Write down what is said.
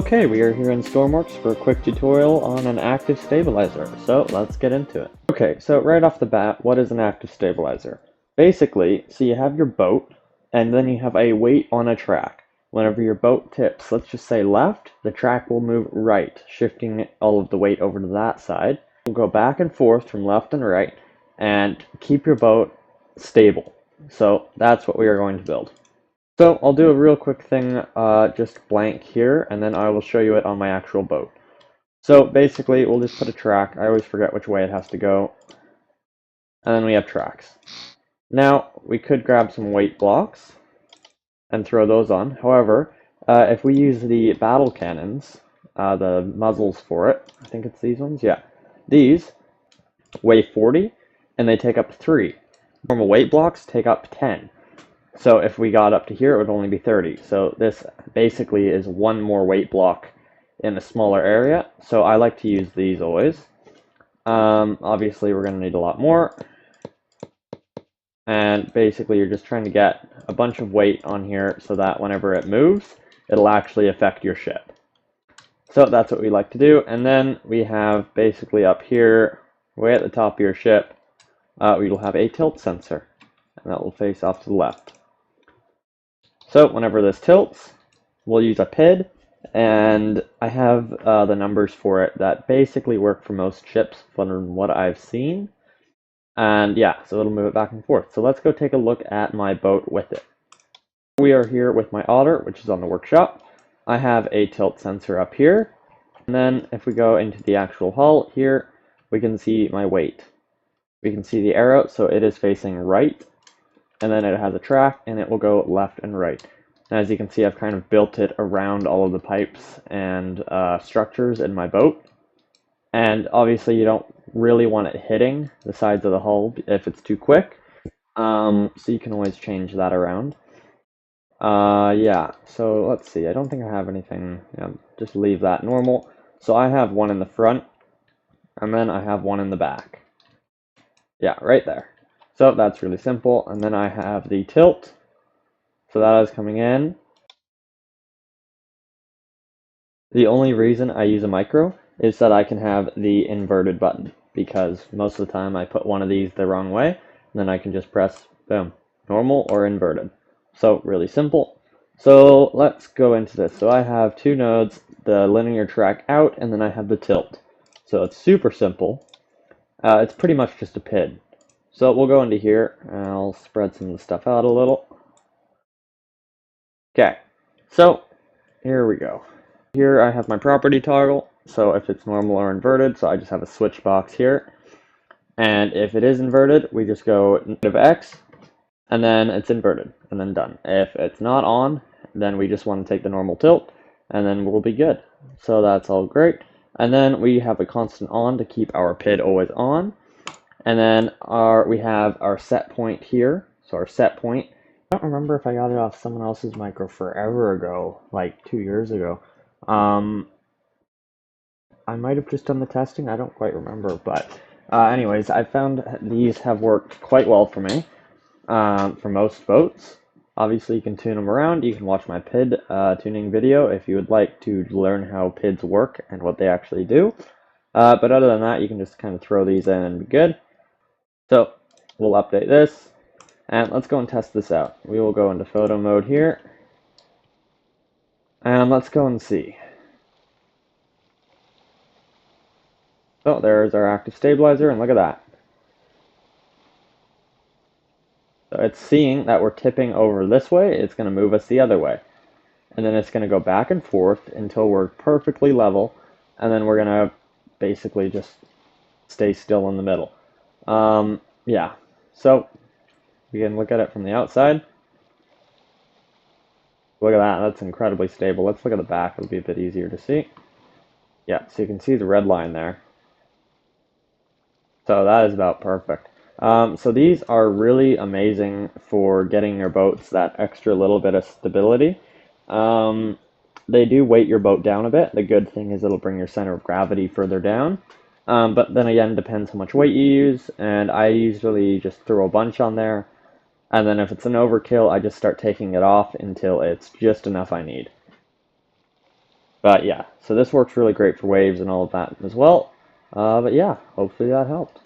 Okay, we are here in Stormworks for a quick tutorial on an active stabilizer, so let's get into it. Okay, so right off the bat, what is an active stabilizer? Basically, so you have your boat, and then you have a weight on a track. Whenever your boat tips, let's just say left, the track will move right, shifting all of the weight over to that side. You'll go back and forth from left and right, and keep your boat stable. So that's what we are going to build. So I'll do a real quick thing, just blank here, and then I will show you it on my actual boat. So basically, we'll just put a track. I always forget which way it has to go. And then we have tracks. Now, we could grab some weight blocks and throw those on. However, if we use the battle cannons, the muzzles for it, I think it's these ones, yeah. These weigh 40, and they take up 3. Normal weight blocks take up 10. So if we got up to here, it would only be 30. So this basically is one more weight block in a smaller area. So I like to use these always. Obviously, we're going to need a lot more. And basically, you're just trying to get a bunch of weight on here so that whenever it moves, it'll actually affect your ship. So that's what we like to do. And then we have basically up here, way at the top of your ship, we will have a tilt sensor. And that will face off to the left. So whenever this tilts, we'll use a PID, and I have the numbers for it that basically work for most ships from what I've seen. And yeah, so it'll move it back and forth. So let's go take a look at my boat with it. We are here with my Otter, which is on the workshop. I have a tilt sensor up here. And then if we go into the actual hull here, we can see my weight. We can see the arrow, so it is facing right. And then it has a track, and it will go left and right. And as you can see, I've kind of built it around all of the pipes and structures in my boat. And obviously, you don't really want it hitting the sides of the hull if it's too quick. So you can always change that around. Yeah, so let's see. I don't think I have anything. Just leave that normal. So I have one in the front, and then I have one in the back. Yeah, right there. So that's really simple. And then I have the tilt. So that is coming in. The only reason I use a micro is that I can have the inverted button, because most of the time I put one of these the wrong way, and then I can just press, boom, normal or inverted. So really simple. So let's go into this. So I have 2 nodes, the linear track out, and then I have the tilt. So it's super simple. It's pretty much just a PID. So we'll go into here, and I'll spread some of the stuff out a little. Okay, so here we go. Here I have my property toggle, so if it's normal or inverted, so I just have a switch box here. And if it is inverted, we just go -X, and then it's inverted, and then done. If it's not on, then we just want to take the normal tilt, and then we'll be good. So that's all great. And then we have a constant on to keep our PID always on. And then we have our set point here. So our set point, I don't remember if I got it off someone else's micro forever ago, like 2 years ago. I might have just done the testing, I don't quite remember, but anyways, I found these have worked quite well for me, for most boats. Obviously, you can tune them around. You can watch my PID tuning video if you would like to learn how PIDs work and what they actually do. But other than that, you can just kind of throw these in and be good. So we'll update this, and let's go and test this out. We will go into photo mode here, and let's go and see. So there's our active stabilizer, and look at that. So it's seeing that we're tipping over this way, it's going to move us the other way. And then it's going to go back and forth until we're perfectly level, and then we're going to basically just stay still in the middle. Yeah, so we can look at it from the outside. Look at that, that's incredibly stable. Let's look at the back, it'll be a bit easier to see. Yeah, so you can see the red line there. So that is about perfect. So these are really amazing for getting your boats that extra little bit of stability. They do weight your boat down a bit. The good thing is it'll bring your center of gravity further down. But then again, depends how much weight you use, and I usually just throw a bunch on there, and then if it's an overkill, I just start taking it off until it's just enough I need. But yeah, so this works really great for waves and all of that as well. But yeah, hopefully that helped.